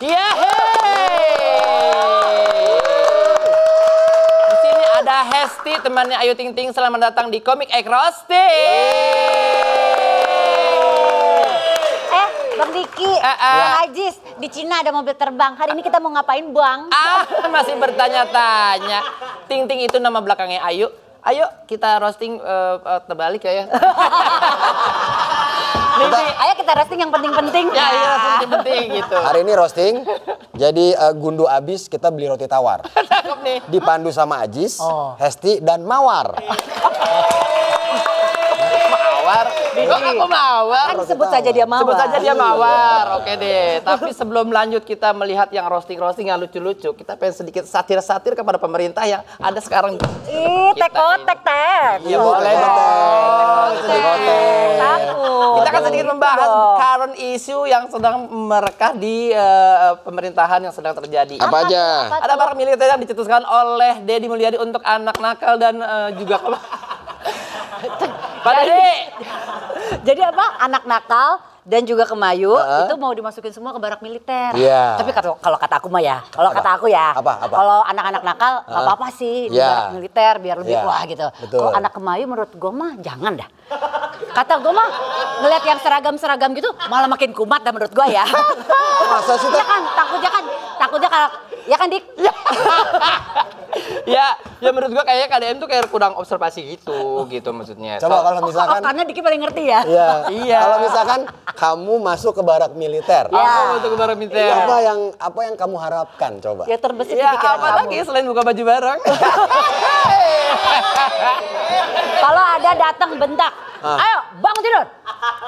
Di sini ada Hesti, temannya Ayu Ting Ting. Selamat datang di Komik Egg Roasting. Bang Diki, Bang Ajis, di Cina ada mobil terbang. Hari ini kita mau ngapain, Bang? Masih bertanya-tanya. Ting Ting itu nama belakangnya Ayu. Ayo kita roasting terbalik ya. Ayo kita roasting yang penting-penting. Ya, iya roasting penting gitu. Hari ini roasting, jadi gundu abis kita beli roti tawar. Cakep nih. Dipandu sama Ajis, Hesti, dan Mawar. Mawar? Kok aku Mawar? Kan sebut saja dia Mawar. Sebut saja dia Mawar, oke deh. Tapi sebelum lanjut kita melihat yang roasting-roasting yang lucu-lucu, kita pengen sedikit satir-satir kepada pemerintah yang ada sekarang. Ih, tek-tek. Iya boleh dong. Takut. Kita akan sedikit membahas current issue yang sedang merekah di pemerintahan yang sedang terjadi. Apa aja? Ada barang militer yang dicetuskan oleh Deddy Mulyadi untuk anak nakal dan juga Pak Deddy. Jadi apa? Anak nakal dan juga Kemayu itu mau dimasukin semua ke barak militer. Iya. Tapi kalau kata aku mah ya, kata aku ya, Apa? kalau anak-anak nakal nggak apa-apa sih di barak militer biar lebih wah gitu. Kalau anak Kemayu menurut gue mah jangan dah. Kata gue mah ngeliat yang seragam-seragam gitu malah makin kumat dah menurut gue ya. Masa sih? Ya kan, takutnya kalau ya kan Dik. Ya menurut gua kayaknya KDM tuh kayak kurang observasi gitu maksudnya. Coba kalau misalkan karena Diki paling ngerti ya. Iya. Kalau misalkan kamu masuk ke barak militer. Ya. Untuk ke barak militer. Apa yang kamu harapkan coba? Ya terbesit Ya di pikiran apa kamu. lagi selain buka baju bareng? Kalau ada datang bentak, ayo bangun tidur,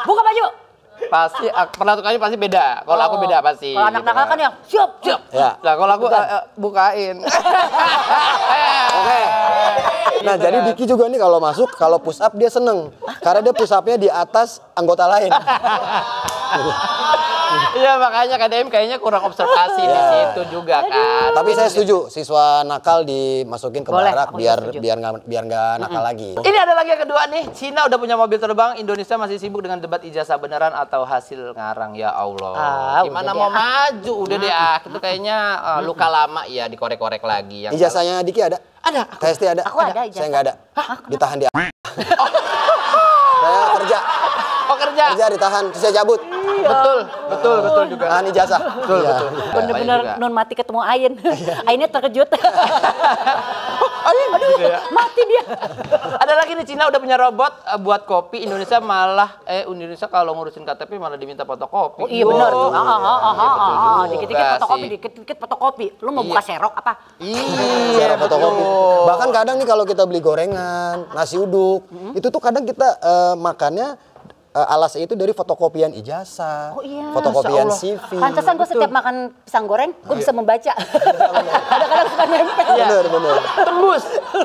buka baju. Pasti perlakuannya pasti beda. Kalau aku beda pasti. Kalau anak nakal kan yang siap. Ya. Nah kalau aku bukain. Oke. Nah jadi Diki juga nih kalau masuk, kalau push up dia seneng. Karena dia push upnya di atas anggota lain. Iya makanya KDM kayaknya kurang observasi di situ juga kan. Tapi saya setuju, siswa nakal dimasukin ke Boleh, barak aku biar nggak nakal lagi. Ini ada lagi yang kedua nih, Cina udah punya mobil terbang, Indonesia masih sibuk dengan debat ijazah beneran atau hasil ngarang. Ya Allah, gimana mau maju? Udah deh itu kayaknya luka lama ya dikorek-korek lagi. Yang Ijazahnya Diki ada? ada. Hesti ada? Aku ada ijazah. Saya nggak ada. Ditahan dia. Saya kerja. Oh kerja. Kerja ditahan, terus saya cabut. Betul juga. Tahan ijazah. Betul. Bener-bener non mati ketemu Ain. Ainnya terkejut. Aduh, mati dia. Ada lagi nih Cina udah punya robot buat kopi, Indonesia malah Indonesia kalau ngurusin KTP malah diminta fotokopi. Oh iya benar tuh. Dikit-dikit Juga fotokopi, sih. dikit-dikit fotokopi. Lu mau buka serok apa? Cara fotokopi. Bahkan kadang nih kalau kita beli gorengan, nasi uduk, itu tuh kadang kita makannya alasnya itu dari fotokopian ijazah, Oh iya. fotokopian Masya Allah. CV. Pantesan gue setiap makan pisang goreng, gue bisa membaca. Kadang-kadang suka nempel. Bener.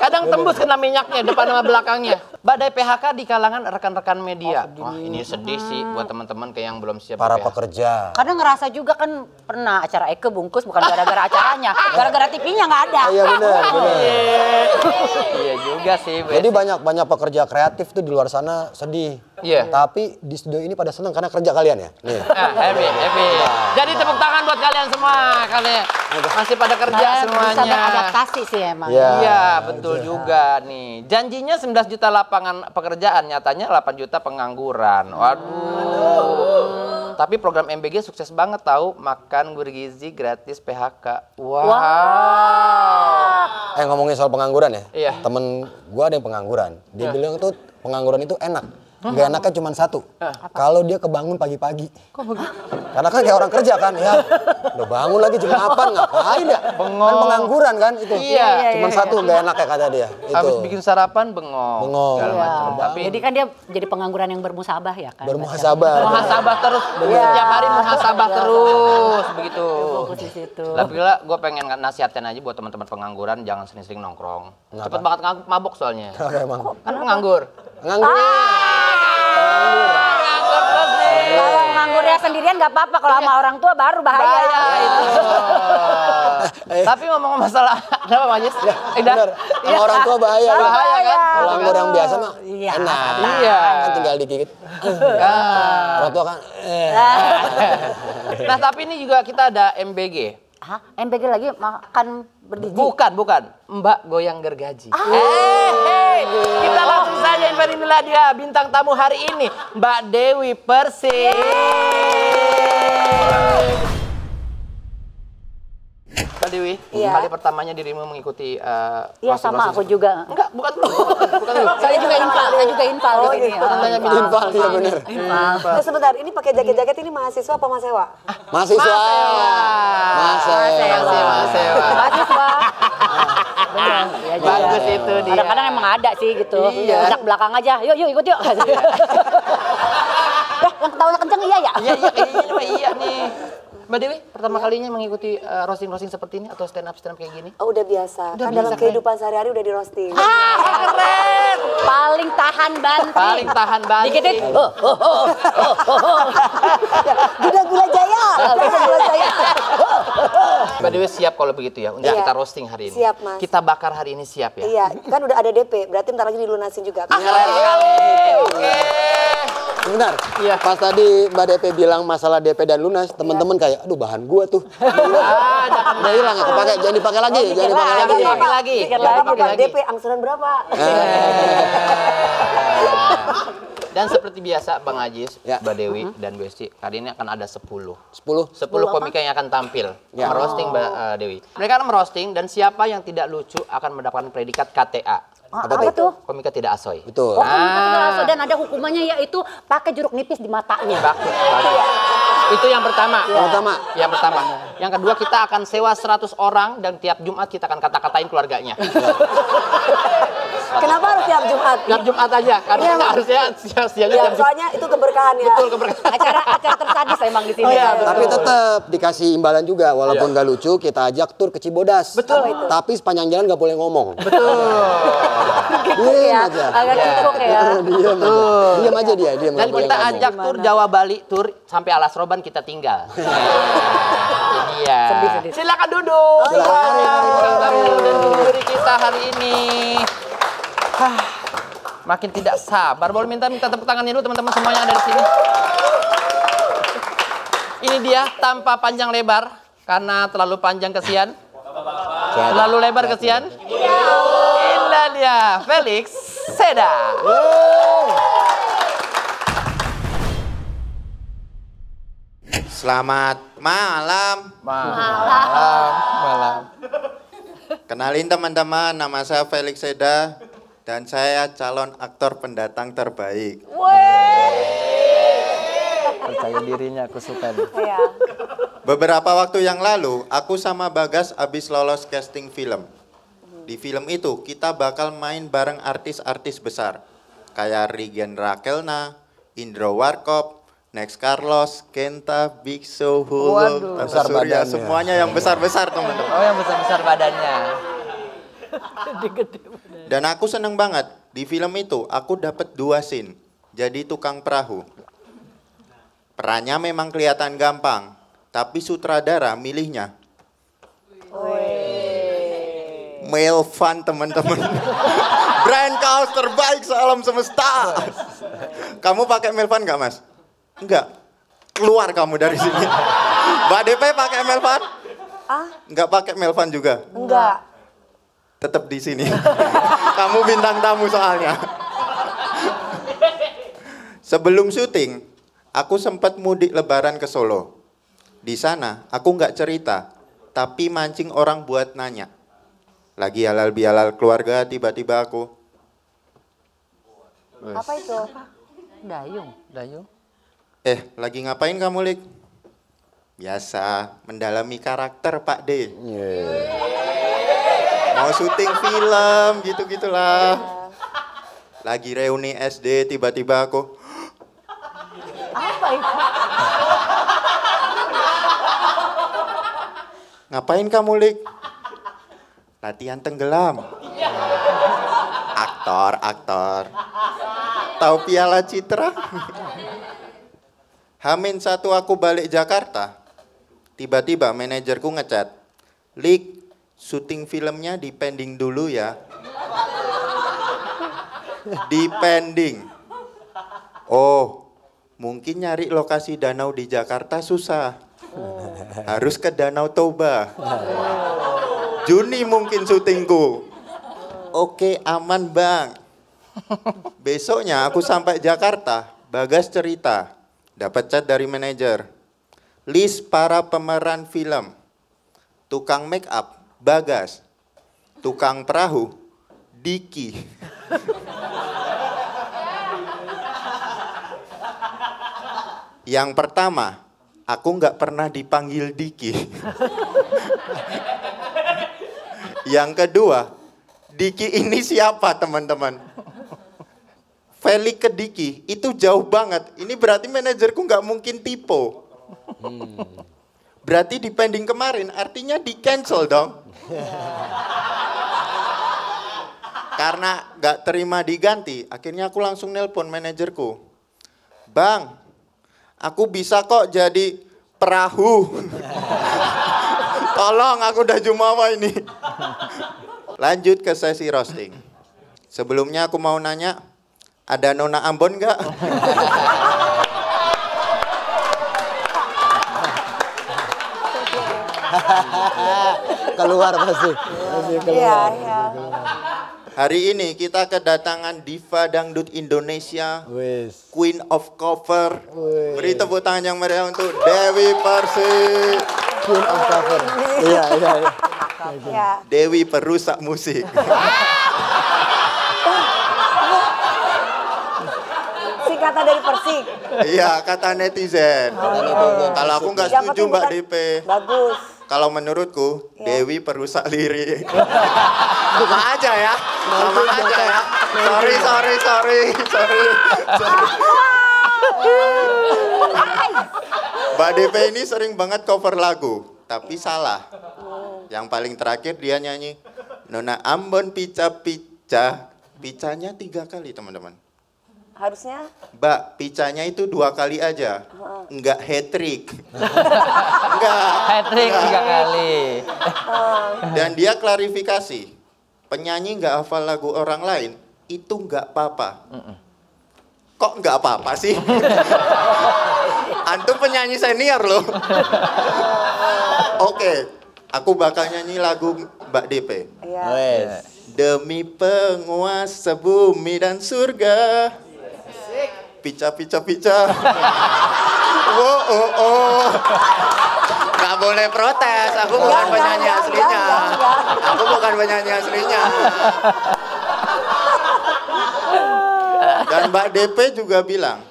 Kadang tembus kena minyaknya depan sama belakangnya. Badai PHK di kalangan rekan-rekan media. Wah ini sedih sih buat teman-teman kayak yang belum siap. Para PHK. pekerja. Kadang ngerasa juga kan pernah acara Eke bungkus bukan gara-gara acaranya, gara-gara TV-nya nggak ada. Iya benar. Iya juga sih. Jadi banyak pekerja kreatif tuh di luar sana sedih. Iya. Tapi di studio ini pada seneng karena kerja kalian ya. Nih. Happy. Jadi tepuk tangan buat kalian semua. Kalian masih pada kerja Bisa semuanya. beradaptasi sih emang. Iya, betul juga nih. Janjinya 19 juta lapangan pekerjaan, nyatanya 8 juta pengangguran. Waduh. Tapi program MBG sukses banget tahu, makan bergizi gratis PHK. Wow. Ngomongin soal pengangguran ya. Iya. Temen gua ada yang pengangguran. Dia bilang tuh pengangguran itu enak. Gak enaknya cuma satu. Kalau dia kebangun pagi-pagi. Kok begitu? Karena kan kayak orang kerja kan, ya. Udah bangun lagi jam 8, ngapain ya? Bengong. Kan pengangguran kan itu. Iya. Cuman satu gak enak ya kata dia. Itu. Habis bikin sarapan bengong. Bengong. Segala macam. Tapi Jadi kan dia jadi pengangguran yang bermusabah ya kan. bermuhasabah. muhasabah terus. Setiap hari muhasabah terus begitu. Fokus di situ. Tapi lah gue pengen nasihatin aja buat teman-teman pengangguran jangan sering-sering nongkrong. Kenapa? Cepet banget mabok soalnya. Emang. Kan penganggur. Nganggur. Nganggur terus nih. Kalau nganggurnya sendirian nggak apa-apa, kalau sama orang tua baru bahaya. Itu. Tapi ngomong masalah, kenapa Majis? Bener. Sama orang tua bahaya. Bahaya kan? Kalau nganggur yang biasa mah Iya. Enak. Iya. Kan tinggal digigit. Roto kan. Nah, tapi ini juga kita ada MBG. Hah? MBG lagi makan bergigi? Bukan. Mbak goyang gergaji. Kita langsung saja inilah dia bintang tamu hari ini, Mbak Dewi Persik. Mbak Dewi, kali pertamanya dirimu mengikuti Iya sama aku juga. Enggak, bukan dulu. Saya juga infal di sini. Infal, iya benar. Nah, sebentar, ini pakai jaket-jaket ini mahasiswa apa mahasiswa? Mahasiswa. Mahasiswa. Benar. Ya, Bagus itu dia. Kadang-kadang emang ada sih gitu. Iya. Anak belakang aja. Yuk ikut yuk. Yang ketawanya kenceng iya ya? Iya nih. Mbak Dewi, pertama kalinya mengikuti roasting-roasting seperti ini atau stand up kayak gini? Oh, udah biasa. Kan dalam kehidupan sehari-hari udah di roasting. Keren! Paling tahan banting. Dikit-dikit. Gula Jaya. Mbak Dewi siap kalau begitu ya untuk kita roasting hari ini? Siap, Mas. Kita bakar hari ini siap ya? Iya, kan udah ada DP, berarti bentar lagi dilunasin juga. Keren sekali! Oke. Sebentar, Iya. pas tadi Mbak DP bilang masalah DP dan lunas, teman-teman kayak, aduh bahan gua tuh. Udah hilang ya, kepake, jangan dipakai lagi, jangan dipakai lagi. Dikit lagi. DP angsuran berapa? Dan seperti biasa Bang Ajis, Ya. Mbak Dewi dan Bu Esti, kali ini akan ada 10 10. komika yang akan tampil Ya. merosting Mbak Dewi. Mereka akan merosting dan siapa yang tidak lucu akan mendapatkan predikat KTA. Apa tuh? Komika tidak asoy. Betul. Oh, dan ada hukumannya yaitu pakai jeruk nipis di matanya. Bagus. Itu yang pertama. Yang pertama. Yang kedua, kita akan sewa 100 orang dan tiap Jumat kita akan kata-katain keluarganya. Kenapa harus tiap Jumat? Tiap Jumat aja, karena kita harusnya siang-siang Ya, jam Jumat. soalnya itu keberkahan ya. Betul, keberkahan. Acara tersadis emang di sini. Oh, iya, Tapi tetap dikasih imbalan juga, walaupun nggak lucu, kita ajak tur ke Cibodas. Betul. Tapi sepanjang jalan nggak boleh ngomong. Gitu Diam ya. aja. Agak kikuk ya. Diam aja dia, diam. Dan nggak boleh kita ngomong. ajak tur Jawa Bali, tur sampai Alas Roban kita tinggal. Jadi ya. Sedih. Silakan duduk. Silakan. Dan juri kita hari ini. Makin tidak sabar. Boleh minta tepuk tangannya dulu teman-teman semuanya ada di sini. Ini dia tanpa panjang lebar karena terlalu panjang kesian. Terlalu lebar kesian. Inilah dia Felix Seda. Selamat malam. Malam. Kenalin teman-teman, nama saya Felix Seda dan saya calon aktor pendatang terbaik. Percaya dirinya, aku suka nih. Iya. Beberapa waktu yang lalu, aku sama Bagas habis lolos casting film. Di film itu, kita bakal main bareng artis-artis besar. Kayak Rigen Rakelna, Indro Warkop, Next Carlos, Kenta, Big Show, Hulu, Besar Surya, badannya. semuanya yang besar-besar teman-teman. Oh, yang besar-besar badannya. Dan aku seneng banget, di film itu aku dapat 2 scene, jadi tukang perahu. Perannya memang kelihatan gampang, tapi sutradara milihnya Melvan teman-teman. Brand kaos terbaik sealam semesta. Kamu pakai Melvan nggak, Mas? Enggak. Keluar kamu dari sini. Mbak DP pakai Melvan? Nggak pakai Melvan juga? Enggak. Tetap di sini. Kamu bintang tamu soalnya. Sebelum syuting, aku sempat mudik lebaran ke Solo. Di sana, aku nggak cerita, tapi mancing orang buat nanya. Lagi halal bihalal keluarga, tiba-tiba aku, Apa itu? Dayung. lagi ngapain kamu, Lik? Biasa, mendalami karakter, Pak D. Mau syuting film, gitu-gitulah. Lagi reuni SD, tiba-tiba aku, Apa itu? ngapain kamu, Lik? Latihan tenggelam. Aktor. Tahu Piala Citra? Hamin 1 aku balik Jakarta. Tiba-tiba manajerku ngechat, "Lik, syuting filmnya dipending dulu ya." depending. Oh, mungkin nyari lokasi danau di Jakarta susah. Harus ke Danau Toba. Juni mungkin syutingku. Oke, aman bang. Besoknya aku sampai Jakarta, Bagas cerita, dapat chat dari manajer. List para pemeran film. Tukang make up, Bagas. Tukang perahu, Diki. Yang pertama, aku nggak pernah dipanggil Diki. Yang kedua, Diki ini siapa teman-teman? Feli ke Diki, itu jauh banget. Ini berarti manajerku nggak mungkin tipe. Berarti depending kemarin, artinya di cancel dong. Karena nggak terima diganti, akhirnya aku langsung nelpon manajerku. Bang, aku bisa kok jadi perahu. Tolong, aku udah jumawa ini. Lanjut ke sesi roasting. Sebelumnya aku mau nanya, ada Nona Ambon nggak? Keluar pasti. Iya, iya. Hari ini kita kedatangan diva dangdut Indonesia, Wis. Queen of Cover. Wih. Beri tepuk tangan yang meriah untuk Dewi Persik. Queen of cover. Iya, iya, iya. Ya. Dewi perusak musik. Si kata dari Persik. Iya, kata netizen. Kalau aku nggak Yang setuju penting Mbak bukan- DP. Bagus. Kalau menurutku, Ya. Dewi perusak lirik. Sama aja ya. Sama aja ya. Sorry. Mbak DP ini sering banget cover lagu, tapi salah. Yang paling terakhir dia nyanyi, Nona Ambon pica-pica. Picanya 3 kali teman-teman. Harusnya Mbak, picanya itu 2 kali aja. Enggak hat-trick. Enggak. Hat-trick 3 kali. Dan dia klarifikasi, penyanyi nggak hafal lagu orang lain, itu nggak apa-apa. Kok nggak apa-apa sih? Antum penyanyi senior loh. Oke, aku bakal nyanyi lagu Mbak DP. ya. Wes. Demi penguasa bumi dan surga. Pica. Oh. Gak boleh protes, aku bukan penyanyi aslinya. Aku bukan penyanyi aslinya. Dan Mbak DP juga bilang,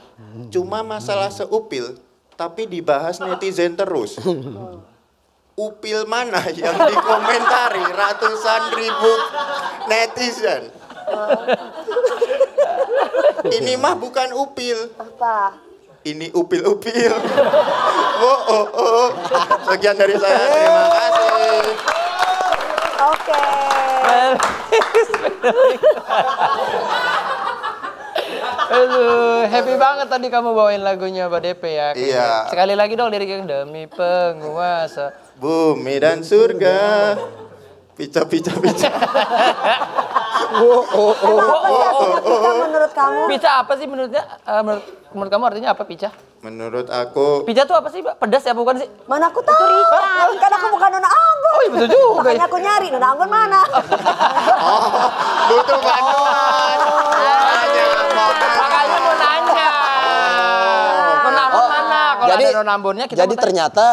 cuma masalah seupil, tapi dibahas netizen terus. Upil mana yang dikomentari ratusan ribu netizen? Ini mah bukan upil. Apa? Ini upil-upil. Oh. Sekian dari saya, terima kasih. Oke. Aduh, happy banget tadi kamu bawain lagunya Mbak DP ya. Iya. Sekali lagi dong liriknya, demi penguasa. Bumi dan surga. Pica. Kita menurut kamu? Pica apa sih menurutnya? Menurut kamu artinya apa pica? Menurut aku, Pica tuh apa sih, Mbak? Pedas ya bukan sih? Mana aku tahu? Kan aku bukan Nona Ambon. Oh iya betul juga. Makanya aku nyari Nona Ambon mana? butuh bantuan. Makanya mau nanya. Nona Ambon mana? Kalau ada Nona Ambonnya kita jadi mau tanya. ternyata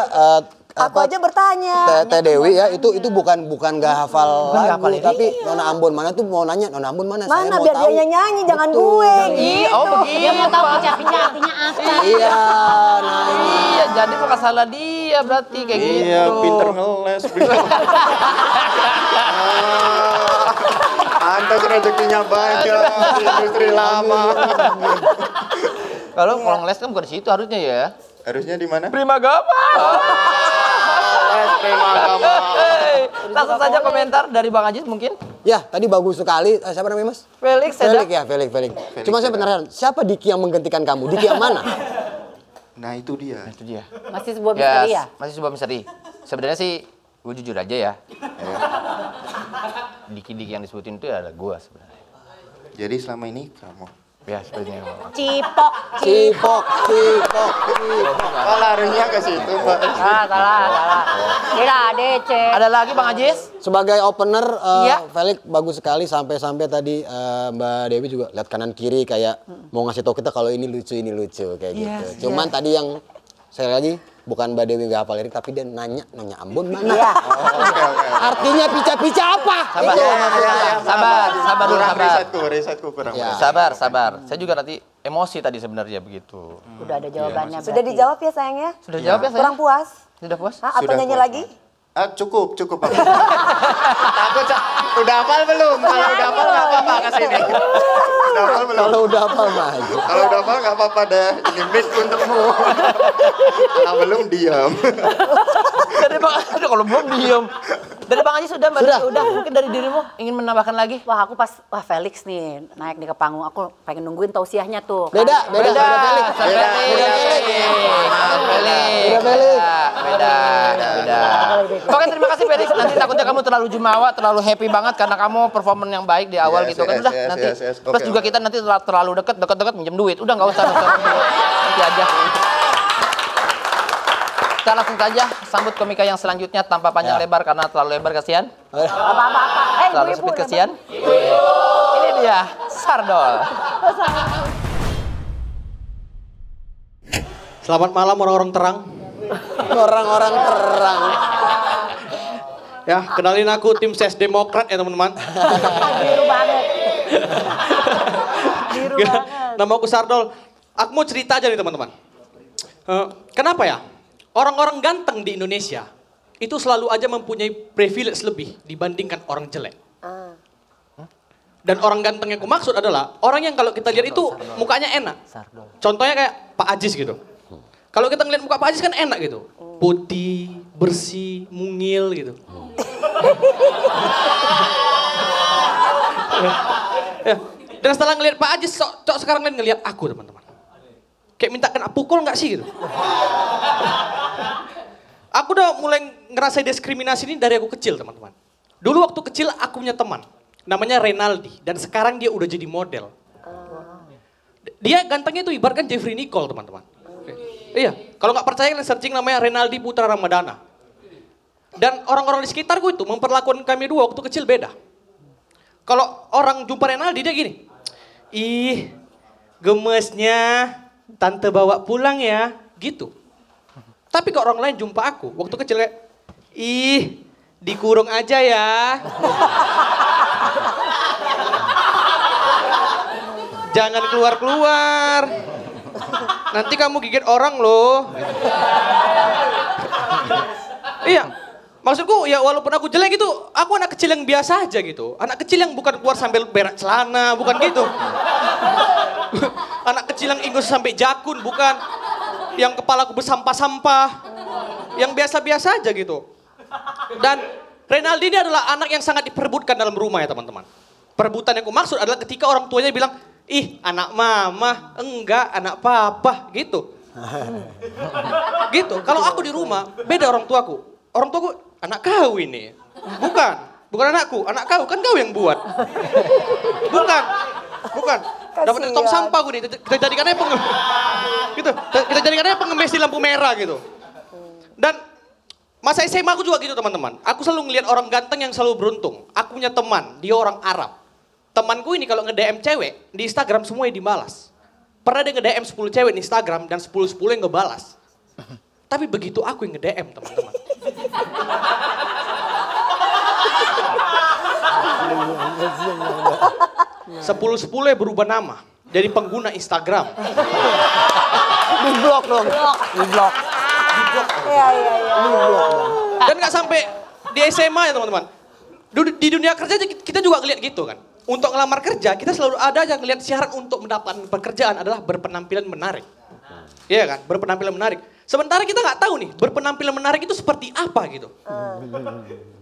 Aku aja bertanya. Teh Dewi ya itu bukan nggak hafal Bukan nggak lagu, hafal lirik. tapi Nona Ambon mana tuh mau nanya Nona Ambon mana? Saya Mana mau biar tahu. dia nyanyi, jangan Betul. gue. Iya, oh begitu. Dia mau tahu pica-pica artinya apa. Iya, nah ini. Iya, jadi bukan salah dia berarti kayak gitu. iya pinter ngeles. Antas rezekinya banyak di industri lama. Kalau ngeles kan bukan di situ harusnya ya. Harusnya di mana? Primagama. Les Primagama. Langsung saja komentar dari Bang Ajis mungkin. Ya, tadi bagus sekali. Siapa namanya, Mas? Felix Felix Seda. ya, Felix. Cuma saya penasaran, siapa Diki yang menggantikan kamu? Diki yang mana? Nah itu dia. Itu dia. Masih sebuah misteri ya? Masih sebuah misteri. Sebenarnya sih gue jujur aja ya. Diki-diki yang disebutin itu adalah gue sebenarnya. Jadi selama ini kamu. Ya, sepertinya. Cipok. Cipok. Oh, larinya ke situ, Mbak. Salah. Tidak, DC. Ada lagi Bang Ajis? Sebagai opener, Iya. Felix bagus sekali sampai tadi Mbak Dewi juga lihat kanan kiri kayak mau ngasih tahu kita kalau ini lucu kayak gitu. Cuman tadi yang saya lagi bukan Mbak Dewi nggak hafal lirik tapi dia nanya Ambon mana? Iya. Artinya pica-pica apa? Sabar, Itu maksudnya. sabar dulu, Kurang sabar. risetku kurang. Ya. Sabar. Saya juga nanti emosi tadi sebenarnya begitu. Udah ada jawabannya. Sudah dijawab ya sayang ya? Sudah jawab ya saya? Kurang puas? Sudah puas? Hah, atau Sudah nyanyi puas, lagi? Cukup. Takut, udah hafal belum? Kalau udah hafal nggak apa-apa kesini. Udah hafal belum? Kalau udah hafal maju. Kalau udah hafal nggak apa-apa deh. Ini mic untukmu. Kalau belum diam. Dari Bang Ajis, kalau belum diem. Dari Bang Ajis sudah, Mbak Dewi, udah. Mungkin dari dirimu ingin menambahkan lagi? Wah, aku Felix nih naik nih ke panggung, aku pengen nungguin tausiahnya tuh. Beda Felix. Oke, terima kasih Felix. Nanti takutnya kamu terlalu jumawa, terlalu happy banget karena kamu performan yang baik di awal gitu kan. Udah nanti. Plus juga kita nanti terlalu deket minjem duit. Udah nggak usah. Nanti aja. Kita langsung saja sambut komika yang selanjutnya tanpa panjang lebar karena terlalu lebar kasihan. Apa-apa. Terlalu sempit kasihan. Ini dia, Sardol. Selamat malam orang-orang terang. Orang-orang terang. Ya, kenalin aku tim SES Demokrat ya teman-teman. Biru banget. Nama aku Sardol. Aku mau cerita aja nih teman-teman. Kenapa ya? Orang-orang ganteng di Indonesia itu selalu aja mempunyai privilege lebih dibandingkan orang jelek. Dan orang ganteng yang aku maksud adalah orang yang kalau kita lihat itu mukanya enak. Contohnya kayak Pak Ajis gitu. Kalau kita ngeliat muka Pak Ajis kan enak gitu. Putih, bersih, mungil gitu. Ya. Dan setelah ngeliat Pak Ajis, cok sekarang ngeliat aku teman-teman. Kayak minta kena pukul nggak sih gitu. Aku udah mulai ngerasain diskriminasi ini dari aku kecil teman-teman. Dulu waktu kecil aku punya teman. Namanya Renaldi. Dan sekarang dia udah jadi model. Dia gantengnya itu ibaratkan Jeffrey Nicole teman-teman. Iya, kalau nggak percaya kalian searching namanya Renaldi Putra Ramadana. Dan orang-orang di sekitarku itu memperlakukan kami dua waktu kecil beda. Kalau orang jumpa Renaldi dia gini. Ih, gemesnya tante bawa pulang ya, gitu. Tapi kalau orang lain jumpa aku waktu kecil kayak, ih, dikurung aja ya. Jangan keluar-keluar. Nanti kamu gigit orang loh. Iya, maksudku ya walaupun aku jelek gitu, aku anak kecil yang biasa aja gitu. Anak kecil yang bukan keluar sambil berak celana, bukan gitu. Anak kecil yang ingus sampai jakun, bukan. Yang kepalaku bersampah-sampah. Yang biasa-biasa aja gitu. Dan Renaldi ini adalah anak yang sangat diperebutkan dalam rumah ya teman-teman. Perebutan yang aku maksud adalah ketika orang tuanya bilang, ih anak mama, enggak anak papa, gitu. Gitu, kalau aku di rumah, beda orang tuaku. Orang tuaku, anak kau ini. Bukan anakku, anak kau, kan kau yang buat. Bukan. Dapat tong sampah gue nih, kita jadikannya gitu. Kita jadikannya pengemis di lampu merah gitu. Dan masa SMA aku juga gitu teman-teman. Aku selalu ngelihat orang ganteng yang selalu beruntung. Aku punya teman, dia orang Arab. Temanku ini kalau nge-DM cewek, di Instagram semuanya dibalas. Pernah dia nge-DM 10 cewek di Instagram dan 10 yang ngebalas. Tapi begitu aku yang nge-DM teman-teman. 10 berubah nama. Jadi pengguna Instagram. Di blok dong. Di blok. Iya. Dan gak sampai di SMA ya teman-teman. Di dunia kerja kita juga ngeliat gitu kan. Untuk ngelamar kerja, kita selalu ada yang ngeliat syarat untuk mendapatkan pekerjaan adalah berpenampilan menarik. Iya kan, berpenampilan menarik. Sementara kita nggak tahu nih, berpenampilan menarik itu seperti apa gitu.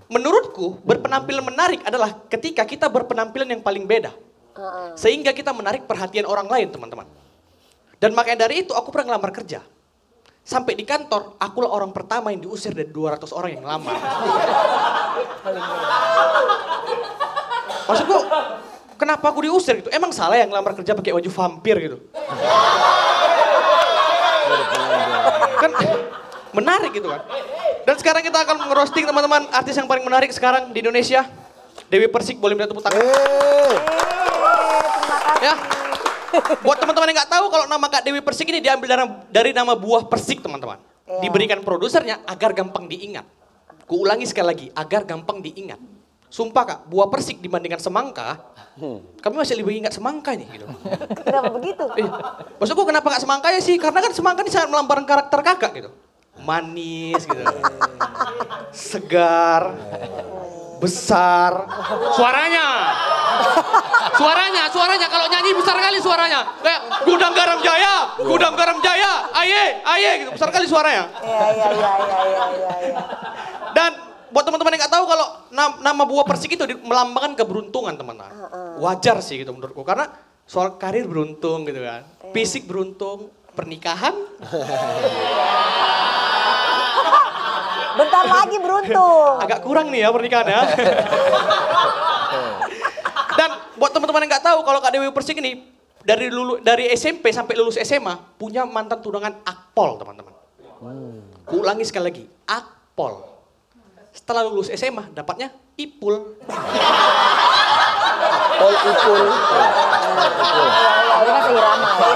Menurutku, berpenampilan menarik adalah ketika kita berpenampilan yang paling beda. Sehingga kita menarik perhatian orang lain, teman-teman. Dan makanya dari itu, aku pernah ngelamar kerja. Sampai di kantor, akulah orang pertama yang diusir dari 200 orang yang ngelamar. Maksudku, kenapa aku diusir gitu? Emang salah yang ngelamar kerja pakai baju vampir gitu? Kan menarik gitu kan. Dan sekarang kita akan ngerosting teman-teman artis yang paling menarik sekarang di Indonesia. Dewi Persik, boleh minta tepuk tangan? Ya. Buat teman-teman yang nggak tahu kalau nama Kak Dewi Persik ini diambil dari nama buah persik teman-teman. Diberikan produsernya agar gampang diingat. Kuulangi sekali lagi, agar gampang diingat. Sumpah Kak, buah persik dibandingkan semangka, kami masih lebih ingat semangka ini. Gitu. Kenapa begitu? Maksudku kenapa gak semangka ya sih? Karena kan semangka ini sangat melambangkan karakter kakak gitu. Manis gitu. Segar. Besar. Suaranya kalau nyanyi besar kali suaranya. Kayak Gudang Garam Jaya, aye gitu. Besar kali suaranya. Iya. Dan buat teman-teman yang nggak tahu kalau nama buah persik itu melambangkan keberuntungan teman-teman. Wajar sih gitu menurutku karena soal karir beruntung gitu kan. Fisik beruntung, pernikahan. Bentar lagi beruntung. Agak kurang nih ya pernikahan ya. Dan buat teman-teman yang nggak tahu kalau Kak Dewi Persik ini dari SMP sampai lulus SMA punya mantan tunangan akpol teman-teman. Kuulangi sekali lagi, akpol. Setelah lulus SMA dapatnya ipul. Ipul. Ini kan seirama ya.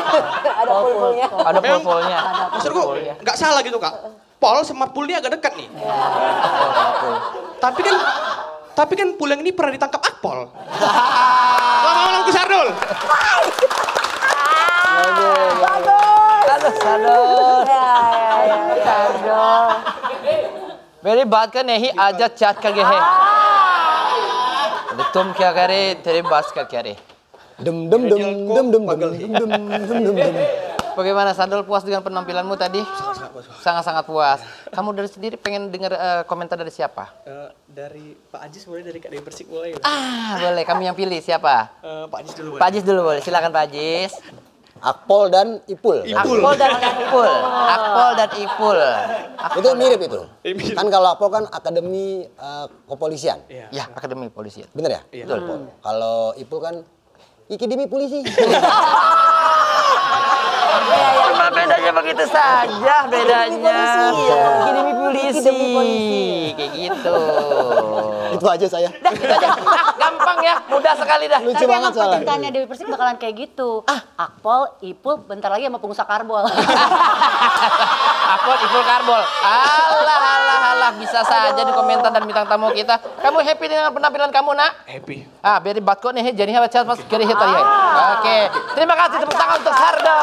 Ada pulpulnya. Ada pol-polnya. Maksudku nggak salah gitu Kak. Pol sama pul ini agak dekat nih. Tapi kan pul yang ini pernah ditangkap akpol. Lama-lama ku Sardul. Sadul. Ya. मेरी बात का नहीं आजा चाट का गे है तुम क्या करे तेरी बात का क्या रे Dem. Bagaimana Sadul, puas dengan penampilanmu tadi? Sangat-sangat puas. Kamu dari sendiri pengen dengar komentar dari siapa? Dari Pak Ajis boleh, dari Kak Dewi Persik boleh. Boleh, kamu yang pilih siapa? Pak Ajis dulu boleh. Pak Ajis dulu boleh, silakan Pak Ajis. Akpol dan Ipul. Akpol dan Ipul. Itu mirip itu. Kan kalau Akpol kan Akademi Kepolisian. Ya, Akademi Polisi. Bener ya? Iya. Betul. Kalau Ipul kan Ikidemi Polisi. Cuma bedanya begitu saja bedanya. Akademi Polisi. Kayak gitu. Itu aja saya. Dah, itu aja. Gampang ya, mudah sekali dah. Lucu Tapi banget emang soalnya. percintaannya Dewi Persik bakalan kayak gitu. Akpol, Ipul, bentar lagi sama pengusaha karbol. Akpol, Ipul, karbol. Alah, bisa saja di komentar dan bintang tamu kita. Kamu happy dengan penampilan kamu, Nak? Happy. Beri bat ko nih, jadi hebat pas kiri hit tadi. Oke, terima kasih tepuk tangan untuk Sardo.